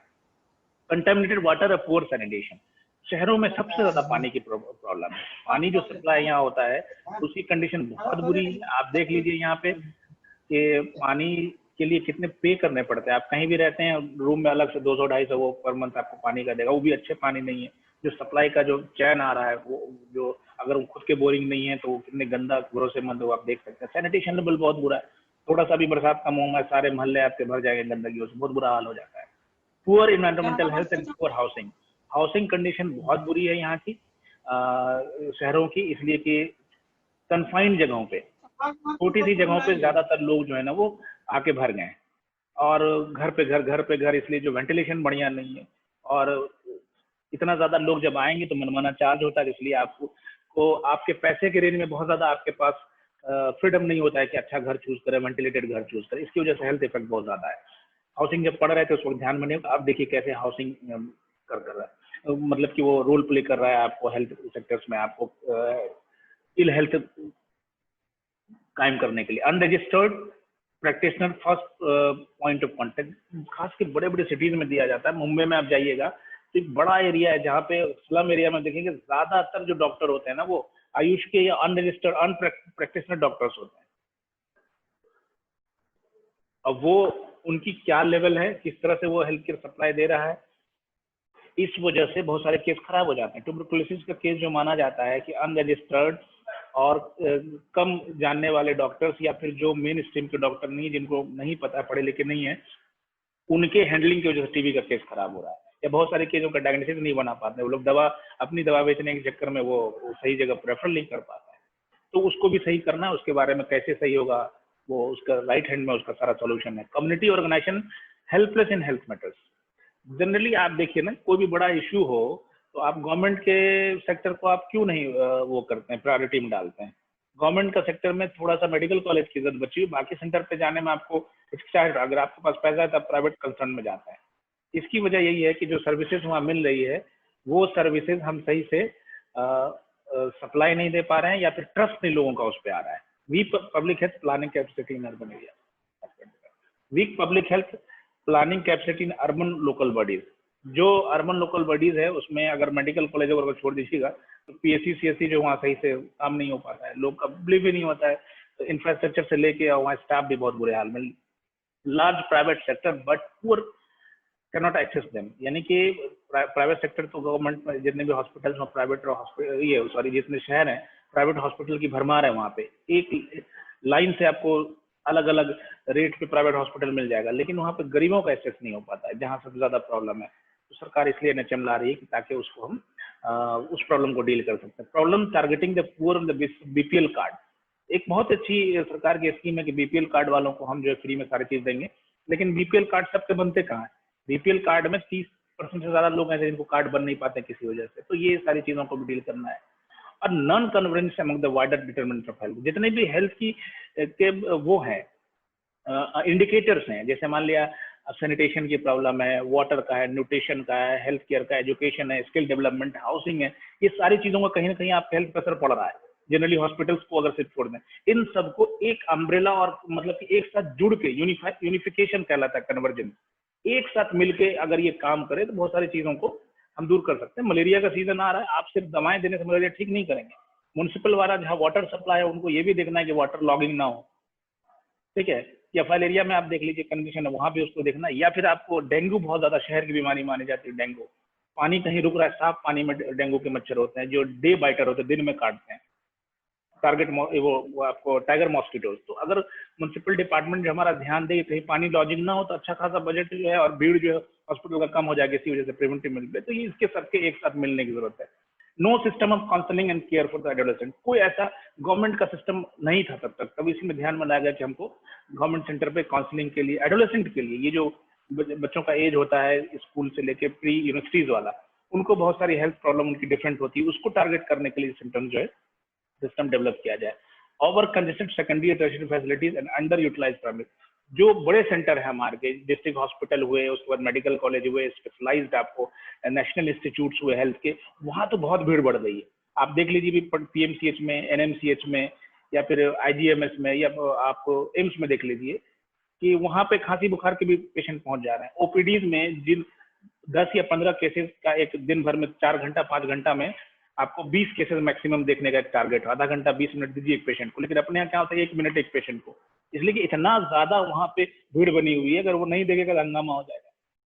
[SPEAKER 1] कंटेमिनेटेड वाटर और पुअर सैनिटेशन, शहरों में सबसे ज्यादा पानी की प्रॉब्लम है। पानी जो सप्लाई यहाँ होता है उसकी कंडीशन बहुत बुरी है। आप देख लीजिए यहाँ पे कि पानी के लिए कितने पे करने पड़ते हैं। आप कहीं भी रहते हैं, रूम में अलग से 200-250 वो पर मंथ आपको पानी का देगा, वो भी अच्छे पानी नहीं है। जो सप्लाई का जो चैन आ रहा है वो जो, अगर वो खुद के बोरिंग नहीं है तो वो कितने गंदा भरोसेमंद हो, आप देख सकते हैं। सैनिटेशन लेवल बहुत बुरा है, थोड़ा सा भी बरसात का मौसम है, सारे मोहल्ले आपके भर जाएंगे गंदगी से, बहुत बुरा हाल हो जाता है। Poor environmental health and poor housing, housing condition बहुत बुरी है यहाँ की, शहरों की, इसलिए कि कन्फाइंड जगहों पे, छोटी सी जगहों पे ज्यादातर लोग जो है ना वो आके भर गए, और घर पे घर, इसलिए जो वेंटिलेशन बढ़िया नहीं है, और इतना ज्यादा लोग जब आएंगे तो मनमाना चार्ज होता है, इसलिए आपको को आपके पैसे के रेंज में बहुत ज्यादा आपके पास फ्रीडम नहीं होता है कि अच्छा घर चूज करें, वेंटिलेटेड घर चूज करें। इसकी वजह से हेल्थ इफेक्ट बहुत ज्यादा है। हाउसिंग जब पढ़ रहे थे उस वक्त ध्यान में नहीं, आप देखिए कैसे हाउसिंग कर रहा है, मतलब कि वो रोल प्ले कर रहा है आपको हेल्थ सेक्टर्स में, आपको इल हेल्थ कायम करने के लिए। Unregistered practitioner first point of contact, खास के बड़े बड़े सिटीज में दिया जाता है। मुंबई में आप जाइएगा तो एक बड़ा एरिया है जहाँ पे स्लम एरिया में देखेंगे ज्यादातर जो डॉक्टर होते हैं ना वो आयुष के या अनरजिस्टर्ड अनप्रैक्टिशनर डॉक्टर्स होते हैं। अब वो उनकी क्या लेवल है, किस तरह से वो हेल्थ केयर सप्लाई दे रहा है, इस वजह से बहुत सारे केस खराब हो जाते हैं। ट्यूबरकुलोसिस का केस जो माना जाता है कि अनरजिस्टर्ड और कम जानने वाले डॉक्टर्स या फिर जो मेन स्ट्रीम के डॉक्टर नहीं, जिनको नहीं पता, पढ़े लिखे नहीं है, उनके हैंडलिंग की वजह से टीबी का केस खराब हो रहा है, या बहुत सारे केसों का डायग्नोसिस नहीं बना पाते। वो लोग अपनी दवा बेचने के चक्कर में वो सही जगह प्रेफर नहीं कर पाता है। तो उसको भी सही करना है, उसके बारे में कैसे सही होगा वो उसका राइट हैंड में उसका सारा सोल्यूशन है। Community organisation helpless in health matters, generally आप देखिए ना, कोई भी बड़ा इश्यू हो तो आप गवर्नमेंट के सेक्टर को आप क्यों नहीं वो करते हैं, प्रायोरिटी में डालते हैं। गवर्नमेंट का सेक्टर में थोड़ा सा मेडिकल कॉलेज की इज्जत बची हुई, बाकी सेंटर पे जाने में आपको हिचकिचाहट, अगर आपके पास पैसा है तब प्राइवेट कंसर्न में जाता है। इसकी वजह यही है कि जो सर्विसेज वहाँ मिल रही है वो सर्विसेज हम सही से सप्लाई नहीं दे पा रहे हैं, या फिर ट्रस्ट नहीं लोगों का उस पर आ रहा है। Weak public health planning capacity in urban area, weak public health planning capacity in urban local bodies. जो अर्बन लोकल बॉडीज है उसमें अगर मेडिकल कॉलेज अगर छोड़ दीजिएगा तो पीएससी सीएससी जो वहाँ सही से काम नहीं हो पाता है, लोग का बिलीव भी नहीं होता है, तो इंफ्रास्ट्रक्चर से लेके वहाँ स्टाफ भी बहुत बुरे हाल में। Large private sector but poor can not access them, यानी कि प्राइवेट सेक्टर तो गवर्नमेंट में जितने भी हॉस्पिटल्स में प्राइवेट हॉस्पिटल ये सॉरी जितने शहर हैं प्राइवेट हॉस्पिटल की भरमार है, वहाँ पे एक लाइन से आपको अलग अलग रेट पे प्राइवेट हॉस्पिटल मिल जाएगा, लेकिन वहाँ पे गरीबों का एक्सेस नहीं हो पाता है, जहाँ सबसे ज्यादा प्रॉब्लम है। तो सरकार इसलिए एनएचएम ला रही है कि ताकि उसको हम उस प्रॉब्लम को डील कर सकते हैं। Problem targeting the poor on the BPL card, एक बहुत अच्छी सरकार की स्कीम है कि बीपीएल कार्ड वालों को हम जो है फ्री में सारी चीज देंगे, लेकिन बीपीएल कार्ड सबके बनते कहाँ है? बीपीएल कार्ड में 30% से ज्यादा लोग ऐसे जिनको कार्ड बन नहीं पाते किसी वजह से, तो ये सारी चीजों को भी डील करना है। और non convergence among the wider determinant of health, जितने भी हेल्थ की के वो है इंडिकेटर्स हैं, जैसे मान लिया सैनिटेशन की प्रॉब्लम है, वाटर का है, न्यूट्रिशन का है, हेल्थ केयर का, एजुकेशन है, स्किल डेवलपमेंट, हाउसिंग है, ये सारी चीजों का कहीं ना कहीं आपके हेल्थ पर असर पड़ रहा है। जनरली हॉस्पिटल्स को अगर सिर्फ छोड़ दें, इन सबको एक अम्ब्रेला और मतलब कि एक साथ जुड़ के यूनिफिकेशन कहलाता है, कन्वर्जेंस, एक साथ मिलके अगर ये काम करे तो बहुत सारी चीजों को हम दूर कर सकते हैं। मलेरिया का सीजन आ रहा है, आप सिर्फ दवाएं देने से मलेरिया ठीक नहीं करेंगे। म्युनिसिपल वाला जहाँ वाटर सप्लाई है उनको ये भी देखना है कि वाटर लॉगिंग ना हो, ठीक है। या फाइलेरिया में आप देख लीजिए कंडीशन है, वहां भी उसको देखना है। या फिर आपको डेंगू बहुत ज्यादा शहर की बीमारी मानी जाती है, डेंगू पानी कहीं रुक रहा है, साफ पानी में डेंगू के मच्छर होते हैं जो डे बाइटर होते हैं, दिन में काटते हैं, टारगेट वो आपको टाइगर मॉस्किटोज। तो अगर म्यूनसिपल डिपार्टमेंट जो हमारा ध्यान दे कहीं पानी लॉजिंग ना हो तो अच्छा खासा बजट जो है और भीड़ जो है हॉस्पिटल का कम हो जाएगी इसी वजह से प्रिवेंटिव मिल पे। तो ये इसके सबके एक साथ मिलने की जरूरत है। No system of counselling and care for the adolescent, कोई ऐसा गवर्नमेंट का सिस्टम नहीं था तब तक। तब इसी में ध्यान में लाया गया कि हमको गवर्नमेंट सेंटर पे काउंसलिंग के लिए एडोलेसेंट के लिए, ये जो बच्चों का एज होता है स्कूल से लेके प्री यूनिवर्सिटीज वाला, उनको बहुत सारी हेल्थ प्रॉब्लम उनकी डिफरेंट होती है, उसको टारगेट करने के लिए सिस्टम जो है सिस्टम डेवलप किया जाए। ओवर कंजेस्टेड सेकेंडरी और tertiary facilities and under utilise primary, जो बड़े सेंटर है हमारे के, डिस्ट्रिक्ट हॉस्पिटल हुए, उसके बाद मेडिकल कॉलेज हुए, स्पेशलाइज्ड आपको नेशनल इंस्टीट्यूट्स हुए हेल्थ के, वहां तो बहुत भीड़ बढ़ गई है। आप देख लीजिए पीएमसीएच में, एनएमसीएच में, या फिर आईजीएमएस में, या आप एम्स में देख लीजिए कि वहां पे खांसी बुखार के भी पेशेंट पहुंच जा रहे हैं। ओपीडीज में जिन 10 या 15 केसेस का एक दिन भर में 4 घंटा 5 घंटा में आपको 20 केसेस मैक्सिमम देखने का एक टारगेट है। आधा घंटा 20 मिनट दीजिए एक पेशेंट को, लेकिन अपने यहाँ क्या होता है 1 मिनट एक पेशेंट को, इसलिए कि इतना ज्यादा वहां पे भीड़ बनी हुई है, अगर वो नहीं देखेगा हंगामा हो जाएगा।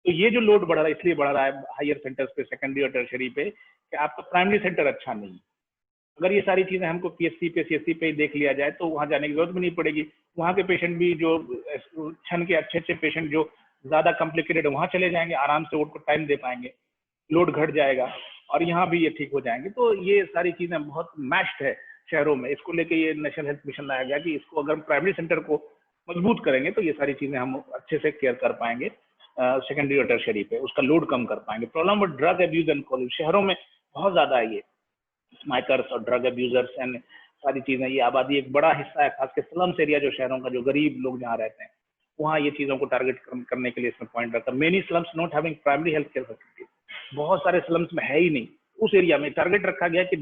[SPEAKER 1] तो ये जो लोड बढ़ रहा है इसलिए बढ़ रहा है हायर सेंटर्स पे, सेकेंडरी और टर्शरी पे, कि आपका प्राइमरी सेंटर अच्छा नहीं है। अगर ये सारी चीजें हमको पीएससी पे सीएससी पे देख लिया जाए तो वहां जाने की जरूरत भी नहीं पड़ेगी। वहां के पेशेंट भी जो छन के अच्छे अच्छे पेशेंट जो ज्यादा कॉम्प्लिकेटेड वहां चले जाएंगे, आराम से उनको टाइम दे पाएंगे, लोड घट जाएगा और यहाँ भी ये ठीक हो जाएंगे। तो ये सारी चीजें बहुत मैश्ड है शहरों में, इसको लेके ये नेशनल हेल्थ मिशन लाया गया कि इसको अगर प्राइमरी सेंटर को मजबूत करेंगे तो ये सारी चीजें हम अच्छे से केयर कर पाएंगे, सेकेंडरी और टर्शरी पे उसका लोड कम कर पाएंगे। Problem with drug abuse and college, शहरों में बहुत ज्यादा है ये स्माइकर्स और ड्रग अब्यूजर्स एंड सारी चीजें, ये आबादी एक बड़ा हिस्सा है, खासकर स्लम्स एरिया जो शहरों का, जो गरीब लोग जहाँ रहते हैं वहाँ ये चीजों को टारगेट करने के लिए इसमें पॉइंट रखा। Many slums not having primary health care facilities, बहुत सारे स्लम्स में है ही नहीं। उस एरिया में टारगेट रखा गया कि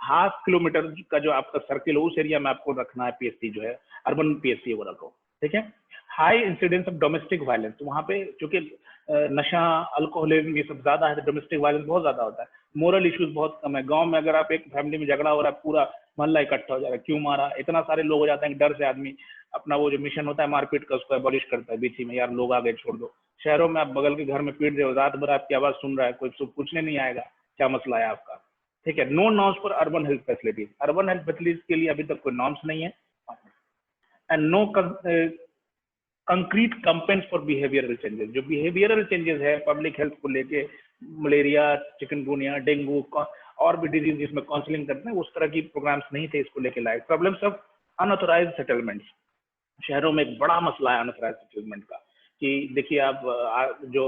[SPEAKER 1] 0.5 किलोमीटर का जो आपका सर्किल हो उस एरिया में आपको रखना है पीएससी जो है, अर्बन पीएससी वो रखो, ठीक है। High incidence of domestic violence, वहाँ पे चूंकि नशा अल्कोहलिज्म ये सब ज्यादा है तो डोमेस्टिक वायलेंस बहुत ज्यादा होता है। मोरल इश्यूज बहुत कम है। गांव में अगर आप एक फैमिली में झगड़ा हो रहा है पूरा मोहल्ला इकट्ठा हो जा रहा है, क्यों मारा, इतना सारे लोग हो जाते हैं कि डर से आदमी अपना वो जो मिशन होता है मारपीट का उसको एबॉलिश करता है बीच ही में, यार लोग आ गए छोड़ दो। शहरों में आप बगल के घर में पीट दो, रात भर आपकी आवाज सुन रहा है, कोई पूछने नहीं आएगा क्या मसला है आपका, ठीक है। No norms for urban health facilities, urban health facilities के लिए अभी तक कोई नॉर्म्स नहीं है। And no concrete campaigns for behavioural changes, जो बिहेवियरल चेंजेस है पब्लिक हेल्थ को लेके, मलेरिया, चिकनगुनिया, डेंगू और भी डिजीज जिसमें काउंसलिंग करते हैं, उस तरह की प्रोग्राम्स नहीं थे इसको लेके लाए। प्रॉब्लम्स ऑफ अनऑथोराइज्ड सेटलमेंट्स, शहरों में एक बड़ा मसला है अनऑथोराइज्ड सेटलमेंट का, कि देखिए आप जो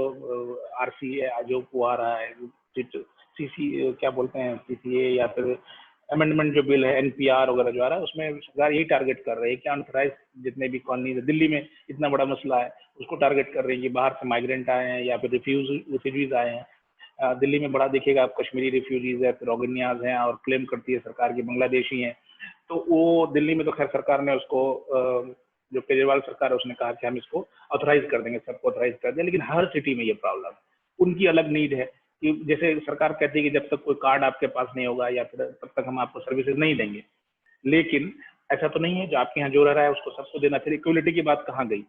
[SPEAKER 1] आरसी जो आ रहा है, सीसी क्या बोलते हैं, सीसीए या फिर अमेंडमेंट जो बिल है एनपीआर वगैरह जो आ रहा है, उसमें सरकार यही टारगेट कर रही है कि अनऑथराइज जितने भी कॉलोनी, दिल्ली में इतना बड़ा मसला है उसको टारगेट कर रही है कि बाहर से माइग्रेंट आए हैं या फिर रिफ्यूजीज आए हैं। दिल्ली में बड़ा देखिएगा आप, कश्मीरी रिफ्यूजीज है, फिर रोहिंग्याज हैं, और क्लेम करती है सरकार की बांग्लादेशी हैं। तो वो दिल्ली में तो खैर सरकार ने उसको जो केजरीवाल सरकार है उसने कहा कि हम इसको ऑथराइज कर देंगे, सबको ऑथराइज कर दें, लेकिन हर सिटी में ये प्रॉब्लम है। उनकी अलग नीड है कि जैसे सरकार कहती है कि जब तक कोई कार्ड आपके पास नहीं होगा या फिर तब तक हम आपको सर्विसेज नहीं देंगे, लेकिन ऐसा तो नहीं है। जो आपके यहाँ जो रह रहा है उसको सबको देना। फिर इक्वलिटी की बात कहाँ गई,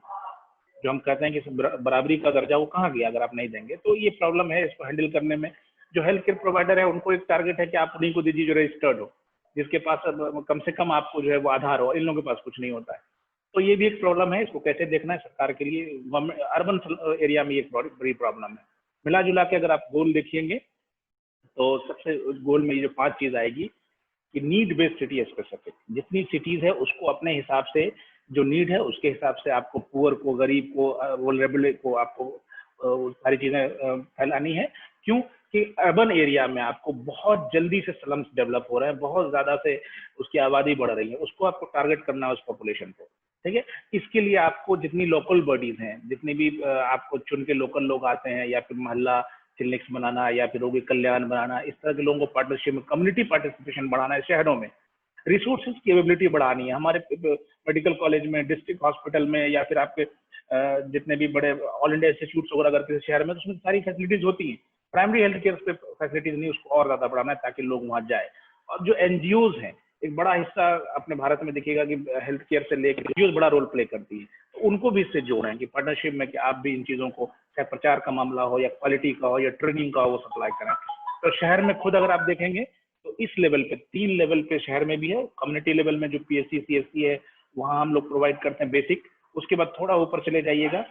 [SPEAKER 1] जो हम कहते हैं कि बराबरी का दर्जा, वो कहाँ गया अगर आप नहीं देंगे? तो ये प्रॉब्लम है, इसको हैंडल करने में जो हेल्थ केयर प्रोवाइडर है उनको एक टारगेट है कि आप उन्हीं को दीजिए जो रजिस्टर्ड हो, जिसके पास कम से कम आपको जो है वो आधार हो। इन लोगों के पास कुछ नहीं होता है, तो ये भी एक प्रॉब्लम है। इसको कैसे देखना है सरकार के लिए, अर्बन एरिया में ये बड़ी प्रॉब्लम है। मिला जुला के अगर आप गोल देखिएंगे तो सबसे गोल में ये जो 5 चीज आएगी कि नीड बेस्ड सिटी स्पेसिफिक, जितनी सिटीज है उसको अपने हिसाब से, जो नीड है उसके हिसाब से आपको पुअर को, गरीब को, वल्नरेबल को आपको सारी चीजें फैलानी है। क्यों कि अर्बन एरिया में आपको बहुत जल्दी से स्लम्स डेवलप हो रहे हैं, बहुत ज्यादा से उसकी आबादी बढ़ रही है, उसको आपको टारगेट करना है उस पॉपुलेशन को, ठीक है। इसके लिए आपको जितनी लोकल बॉडीज हैं, जितनी भी आपको चुन के लोकल लोग आते हैं, या फिर मोहल्ला क्लिनिक्स बनाना या फिर रोगी कल्याण बनाना, इस तरह के लोगों को पार्टनरशिप में कम्युनिटी पार्टिसिपेशन बढ़ाना है। शहरों में रिसोर्सेज की अवेलेबिलिटी बढ़ानी है। हमारे मेडिकल कॉलेज में, डिस्ट्रिक्ट हॉस्पिटल में, या फिर आपके जितने भी बड़े ऑल इंडिया इंस्टीट्यूट वगैरह अगर किसी शहर में, तो उसमें सारी फैसिलिटीज होती हैं, प्राइमरी हेल्थ केयर पे फैसिलिटीज नहीं, उसको और ज्यादा बढ़ाना है ताकि लोग वहां जाए। और जो एनजीओज हैं, एक बड़ा हिस्सा अपने भारत में देखिएगा कि हेल्थ केयर से लेकर एनजीओज बड़ा रोल प्ले करती है, तो उनको भी इससे जोड़ें कि पार्टनरशिप में कि आप भी इन चीजों को, चाहे प्रचार का मामला हो या क्वालिटी का हो या ट्रेनिंग का हो, वो सप्लाई करें। तो शहर में खुद अगर आप देखेंगे तो इस लेवल पे 3 लेवल पे शहर में भी है। कम्युनिटी लेवल में जो पीएससी सीएससी है वहाँ हम लोग प्रोवाइड करते हैं बेसिक। उसके बाद थोड़ा ऊपर चले जाइएगा,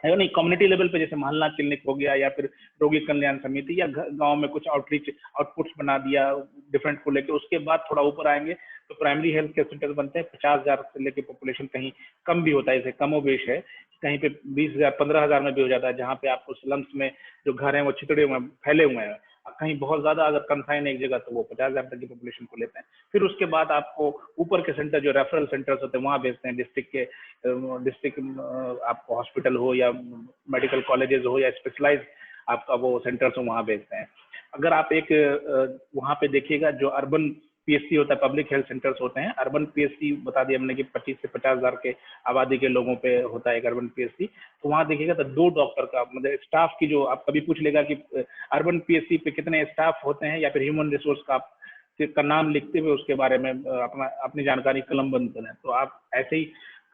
[SPEAKER 1] है नहीं, कम्युनिटी लेवल पे जैसे मोहल्ला क्लिनिक हो गया या फिर रोगी कल्याण समिति या गांव में कुछ आउटरीच आउटपुट्स बना दिया डिफरेंट को लेके। उसके बाद थोड़ा ऊपर आएंगे तो प्राइमरी हेल्थ केयर सेंटर बनते हैं। 50,000 से लेके पॉपुलेशन कहीं कम भी होता है, जैसे कमोबेश है, कहीं पे 20,000 15,000 में भी हो जाता है, जहाँ पे आपको स्लम्स में जो घर हैं वो छितड़े हुए फैले हुए हैं। कहीं बहुत ज्यादा अगर कंसाइन एक जगह तो वो 50,000 तक की पॉपुलेशन को लेते हैं। फिर उसके बाद आपको ऊपर के सेंटर जो रेफरल सेंटर्स होते हैं वहाँ भेजते हैं, डिस्ट्रिक्ट आपको हॉस्पिटल हो या मेडिकल कॉलेजेस हो या स्पेशलाइज आपका वो सेंटर्स हो वहाँ भेजते हैं। अगर आप एक वहाँ पे देखिएगा जो अर्बन पीएससी होता है, पब्लिक हेल्थ सेंटर्स होते हैं। अर्बन पीएससी बता दिया हमने कि 25 से 50,000 के आबादी के लोगों पे होता है एक अर्बन पीएससी। तो वहाँ देखिएगा तो 2 डॉक्टर का मतलब स्टाफ की, जो आप कभी पूछ लेगा कि अर्बन पीएससी पे कितने स्टाफ होते हैं या फिर ह्यूमन रिसोर्स का नाम लिखते हुए उसके बारे में अपनी जानकारी कलमबंद करें। तो आप ऐसे ही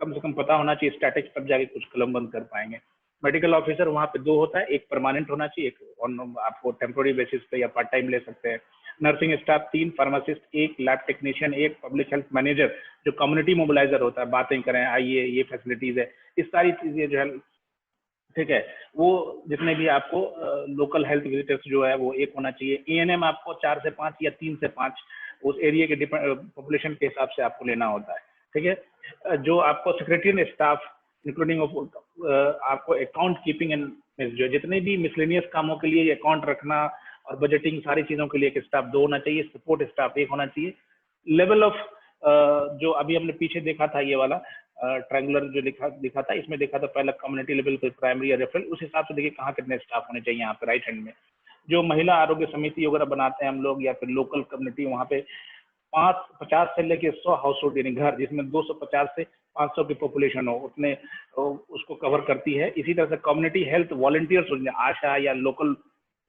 [SPEAKER 1] कम से कम पता होना चाहिए, स्टैटिक्स तब जाके कुछ कलमबंद कर पाएंगे। मेडिकल ऑफिसर वहाँ पे 2 होता है, एक परमानेंट होना चाहिए, एक आपको टेम्पोररी बेसिस पे या पार्ट टाइम ले सकते हैं। Nursing staff 3, pharmacist 1, lab technician 1, public health manager जो कम्युनिटी मोबिलाइजर होता है, बातें करें, आइए ये फैसिलिटीज है, इस सारी चीजें जो है, ठीक है, वो जितने भी आपको लोकल हेल्थ विजिटर्स जो है वो 1 होना चाहिए। एएनएम आपको 4 से 5 या 3 से 5 उस एरिया के पॉपुलेशन के हिसाब से आपको लेना होता है, ठीक है। जो आपको सेक्रेटरी स्टाफ इंक्लूडिंग आपको अकाउंट कीपिंग एंड जो जितने भी मिसलेनियस कामों के लिए अकाउंट रखना और बजटिंग सारी चीजों के लिए एक स्टाफ 2 होना चाहिए। सपोर्ट स्टाफ 1 होना चाहिए। लेवल ऑफ जो अभी हमने पीछे देखा था, ये वाला ट्रायंगुलर जो दिखा था, इसमें देखा था पहला कम्युनिटी लेवल पे प्राइमरी या रेफरल, उस हिसाब से देखिए कहाँ कितने स्टाफ होने चाहिए। यहाँ पे राइट हैंड में जो महिला आरोग्य समिति वगैरह बनाते हैं हम लोग या फिर लोकल कम्युनिटी, वहाँ पे 50 से लेके 100 हाउस होल्ड यानी घर जिसमें 250 से 500 की पॉपुलेशन हो, उतने उसको कवर करती है। इसी तरह से कम्युनिटी हेल्थ वॉलंटियर्स होते हैं, आशा या लोकल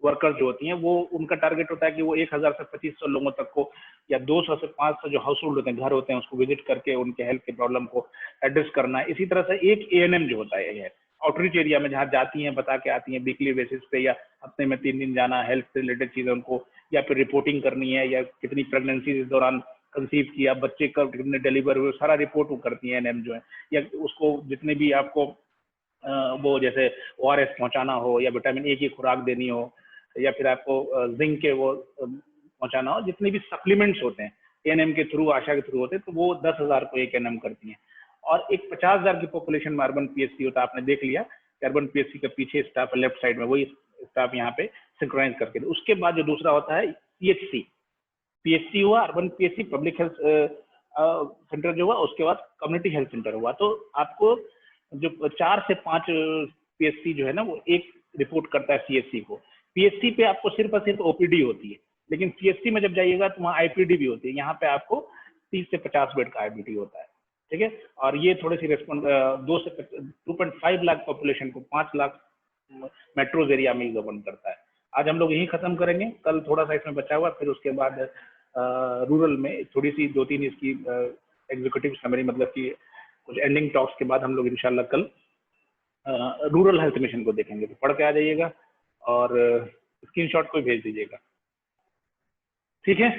[SPEAKER 1] वर्कर्स जो होती हैं, वो उनका टारगेट होता है कि वो 1000 से 2500 लोगों तक को या 200 से 500 जो हाउस होल्ड होते हैं, घर होते हैं, उसको विजिट करके उनके हेल्थ के प्रॉब्लम को एड्रेस करना है। इसी तरह से एक एएनएम जो होता है आउटरीच एरिया में, जहाँ जाती हैं, बता के आती हैं वीकली बेसिस पे या हफ्ते में 3 दिन जाना, हेल्थ से रिलेटेड चीजें उनको या फिर रिपोर्टिंग करनी है या कितनी प्रेगनेंसी इस दौरान कंसीव किया, बच्चे कब कितने डिलीवर हुए, सारा रिपोर्ट वो करती है एएनएम जो है। या उसको जितने भी आपको वो जैसे ओआरएस पहुंचाना हो या विटामिन ए की खुराक देनी हो या फिर आपको जिंक के वो पहुंचाना हो, जितने भी सप्लीमेंट्स होते हैं एएनएम के थ्रू, आशा के थ्रू होते हैं, तो वो 10,000 को एक एएनएम करती हैं। और एक 50,000 की पॉपुलेशन में अर्बन पीएससी होता है। आपने देख लिया अर्बन पीएससी के पीछे स्टाफ लेफ्ट साइड में, वही स्टाफ यहाँ पे सिंक्रोनाइज करके। उसके बाद जो दूसरा होता है सीएचसी, पीएचसी हुआ, urban PHC, public health centre जो हुआ, उसके बाद कम्युनिटी हेल्थ सेंटर हुआ। तो आपको जो 4 से 5 पीएचसी जो है ना, वो एक रिपोर्ट करता है सीएचसी को। पीएचसी पे आपको सिर्फ और सिर्फ ओपीडी होती है, लेकिन सीएचसी में जब जाइएगा तो वहाँ आईपीडी भी होती है। यहाँ पे आपको 30 से 50 बेड का आईपीडी होता है, ठीक है। और ये थोड़ी सी 2 से 2.5 लाख पॉपुलेशन को 5 लाख मेट्रोज एरिया में गवर्न करता है। आज हम लोग यही खत्म करेंगे, कल थोड़ा सा इसमें बचा हुआ, फिर उसके बाद रूरल में थोड़ी सी 2-3 इसकी एग्जीक्यूटिव समरी, मतलब कि कुछ एंडिंग टॉक्स के बाद हम लोग इंशाल्लाह कल रूरल हेल्थ मिशन को देखेंगे। तो पढ़ के आ जाइएगा और स्क्रीनशॉट को भेज दीजिएगा, ठीक है।